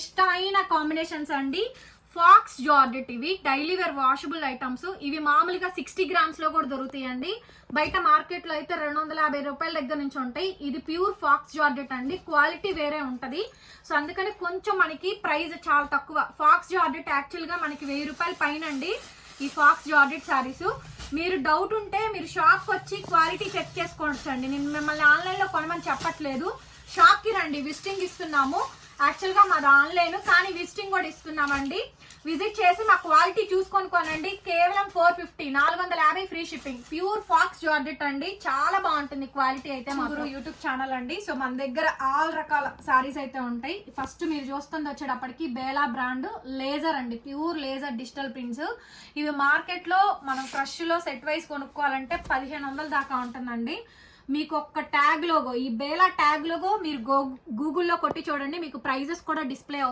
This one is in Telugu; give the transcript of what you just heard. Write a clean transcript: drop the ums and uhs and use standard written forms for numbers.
ఇష్టమైన కాంబినేషన్స్ అండి. ఫాక్స్ జార్జెట్, ఇవి డైలీ వేర్ వాషబుల్ ఐటమ్స్. ఇవి మామూలుగా 60 గ్రామ్స్ లో కూడా దొరుకుతాయండి. బయట మార్కెట్ లో అయితే 250 రూపాయల దగ్గర నుంచి ఉంటాయి. ఇది ప్యూర్ ఫాక్స్ జార్జెట్ అండి, క్వాలిటీ వేరే ఉంటది. సో అందుకని కొంచెం మనకి ప్రైస్ చాలా తక్కువ. ఫాక్స్ జార్జెట్ యాక్చువల్ గా మనకి 1000 రూపాయల పైన అండి ఈ ఫాక్స్ జార్జెట్ శారీస్. మీరు డౌట్ ఉంటే మీరు షాప్ వచ్చి క్వాలిటీ చెక్ చేసుకోవచ్చు అండి. నేను మిమ్మల్ని ఆన్లైన్ లో కొనమని చెప్పట్లేదు. షాప్ కి రండి, విజిటింగ్ ఇస్తున్నాము. యాక్చువల్ గా మాది ఆన్లైన్, కానీ విజిటింగ్ కూడా ఇస్తున్నామండి. విజిట్ చేసి మా క్వాలిటీ చూసుకొని కొనండి. కేవలం 450, 450 free shipping. Pure faux georgette అండి, చాలా బాగుంటుంది క్వాలిటీ అయితే. మాకు యూట్యూబ్ ఛానల్ అండి. సో మన దగ్గర ఆల్ రకాల సారీస్ అయితే ఉంటాయి. ఫస్ట్ మీరు చూస్తుంది వచ్చేటప్పటికి బేలా బ్రాండ్ లేజర్ అండి, ప్యూర్ లేజర్ డిజిటల్ ప్రింట్స్. ఇవి మార్కెట్ లో మనం ఫ్రెష్ లో సెట్ వైజ్ కొనుక్కోవాలంటే 1500 దాకా ఉంటుందండి. మీకు ఒక్క ట్యాగ్ లోగో, ఈ బేలా ట్యాగ్ లోగో మీరు గూగుల్లో కొట్టి చూడండి, మీకు ప్రైజెస్ కూడా డిస్ప్లే అవుతాయి.